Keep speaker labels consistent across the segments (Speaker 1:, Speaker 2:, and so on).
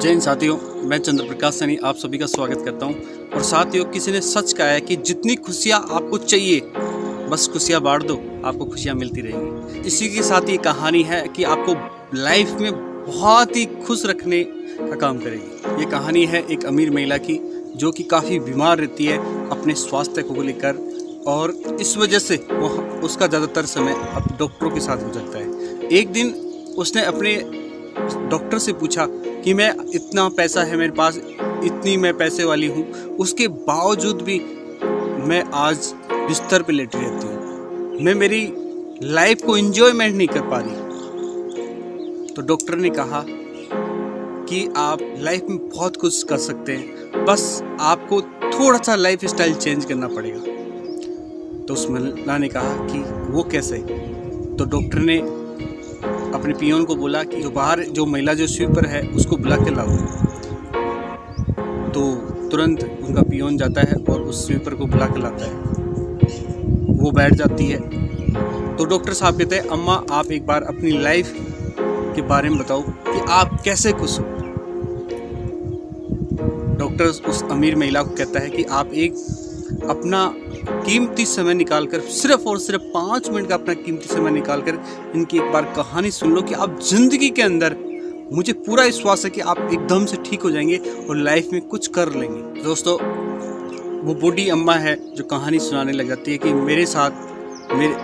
Speaker 1: जय हिंद साथियों, मैं चंद्र प्रकाश सैनी आप सभी का स्वागत करता हूं। और साथियों, किसी ने सच कहा है कि जितनी खुशियां आपको चाहिए बस खुशियां बांट दो, आपको खुशियां मिलती रहेंगी। इसी के साथ ये कहानी है कि आपको लाइफ में बहुत ही खुश रखने का काम करेगी। ये कहानी है एक अमीर महिला की जो कि काफ़ी बीमार रहती है अपने स्वास्थ्य को लेकर, और इस वजह से वो उसका ज़्यादातर समय अब डॉक्टरों के साथ गुजरता है। एक दिन उसने अपने डॉक्टर से पूछा कि मैं इतना पैसा है मेरे पास, इतनी मैं पैसे वाली हूँ, उसके बावजूद भी मैं आज बिस्तर पे लेटी रहती हूँ, मैं मेरी लाइफ को एंजॉयमेंट नहीं कर पा रही। तो डॉक्टर ने कहा कि आप लाइफ में बहुत कुछ कर सकते हैं, बस आपको थोड़ा सा लाइफ स्टाइल चेंज करना पड़ेगा। तो उस महिला ने कहा कि वो कैसे? तो डॉक्टर ने अपने पियोन को बोला कि जो बाहर जो महिला जो स्वीपर है उसको बुला के लाओ। तो तुरंत उनका पियोन जाता है और उस स्वीपर को बुला के लाता है। वो बैठ जाती है। तो डॉक्टर साहब कहते हैं, अम्मा आप एक बार अपनी लाइफ के बारे में बताओ कि आप कैसे खुश हो। डॉक्टर उस अमीर महिला को कहता है कि आप एक अपना कीमती समय निकालकर, सिर्फ और सिर्फ 5 मिनट का अपना कीमती समय निकालकर इनकी एक बार कहानी सुन लो कि आप जिंदगी के अंदर, मुझे पूरा विश्वास है कि आप एकदम से ठीक हो जाएंगे और लाइफ में कुछ कर लेंगे। दोस्तों, वो बूढ़ी अम्मा है जो कहानी सुनाने लग जाती है कि मेरे साथ मेरे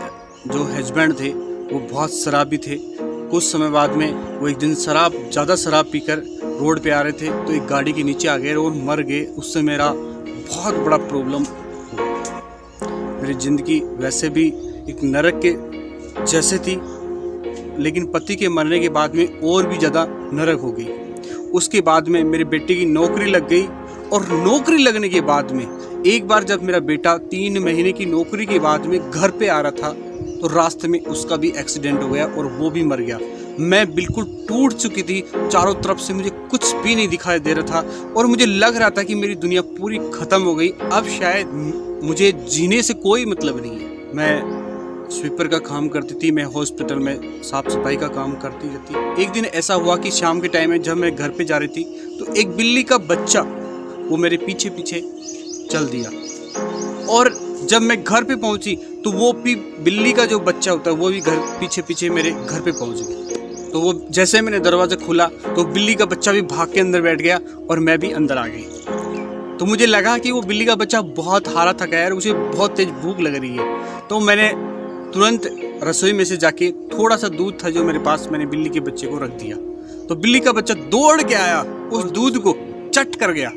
Speaker 1: जो हस्बैंड थे वो बहुत शराबी थे। कुछ समय बाद में वो एक दिन ज़्यादा शराब पीकर रोड पे आ रहे थे तो एक गाड़ी के नीचे आ गए और मर गए। उससे मेरा बहुत बड़ा प्रॉब्लम, मेरी ज़िंदगी वैसे भी एक नरक के जैसे थी, लेकिन पति के मरने के बाद में और भी ज़्यादा नरक हो गई। उसके बाद में मेरे बेटे की नौकरी लग गई, और नौकरी लगने के बाद में एक बार जब मेरा बेटा 3 महीने की नौकरी के बाद में घर पे आ रहा था तो रास्ते में उसका भी एक्सीडेंट हो गया और वो भी मर गया। मैं बिल्कुल टूट चुकी थी, चारों तरफ से मुझे कुछ भी नहीं दिखाई दे रहा था और मुझे लग रहा था कि मेरी दुनिया पूरी ख़त्म हो गई, अब शायद मुझे जीने से कोई मतलब नहीं है। मैं स्वीपर का काम करती थी, मैं हॉस्पिटल में साफ सफाई का काम करती रहती। एक दिन ऐसा हुआ कि शाम के टाइम में जब मैं घर पे जा रही थी तो एक बिल्ली का बच्चा वो मेरे पीछे पीछे चल दिया, और जब मैं घर पे पहुंची तो वो भी बिल्ली का जो बच्चा होता है वो भी घर पीछे पीछे मेरे घर पे पहुंच गया। तो वो जैसे मैंने दरवाज़ा खोला तो बिल्ली का बच्चा भी भाग के अंदर बैठ गया और मैं भी अंदर आ गई। तो मुझे लगा कि वो बिल्ली का बच्चा बहुत हारा थका है और उसे बहुत तेज भूख लग रही है। तो मैंने तुरंत रसोई में से जाके थोड़ा सा दूध था जो मेरे पास, मैंने बिल्ली के बच्चे को रख दिया। तो बिल्ली का बच्चा दौड़ के आया, उस दूध को चट कर गया,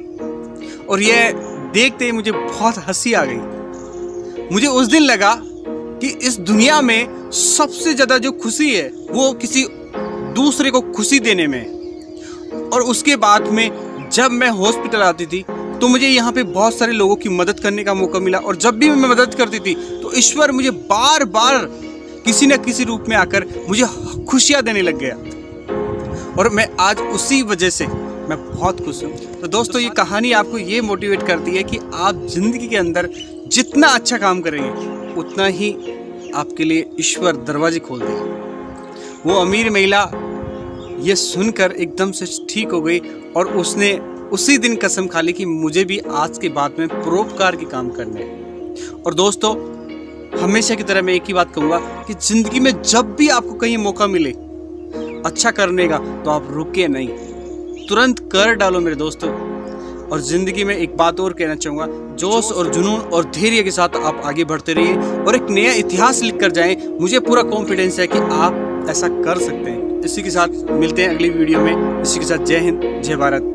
Speaker 1: और यह देखते ही मुझे बहुत हंसी आ गई। मुझे उस दिन लगा कि इस दुनिया में सबसे ज़्यादा जो खुशी है वो किसी दूसरे को खुशी देने में। और उसके बाद में जब मैं हॉस्पिटल आती थी तो मुझे यहाँ पे बहुत सारे लोगों की मदद करने का मौका मिला, और जब भी मैं मदद करती थी तो ईश्वर मुझे बार बार किसी न किसी रूप में आकर मुझे खुशियाँ देने लग गया, और मैं आज उसी वजह से मैं बहुत खुश हूँ। तो दोस्तों, ये कहानी आपको ये मोटिवेट करती है कि आप जिंदगी के अंदर जितना अच्छा काम करेंगे उतना ही आपके लिए ईश्वर दरवाजे खोल देगा। वो अमीर महिला ये सुनकर एकदम से ठीक हो गई और उसने उसी दिन कसम खा ली कि मुझे भी आज के बाद में परोपकार के काम करने हैं। और दोस्तों, हमेशा की तरह मैं एक ही बात कहूँगा कि ज़िंदगी में जब भी आपको कहीं मौका मिले अच्छा करने का तो आप रुके नहीं, तुरंत कर डालो मेरे दोस्तों। और ज़िंदगी में एक बात और कहना चाहूँगा, जोश और जुनून और धैर्य के साथ आप आगे बढ़ते रहिए और एक नया इतिहास लिख कर जाएँ। मुझे पूरा कॉन्फिडेंस है कि आप ऐसा कर सकते हैं। इसी के साथ मिलते हैं अगली वीडियो में। इसी के साथ जय हिंद, जय भारत।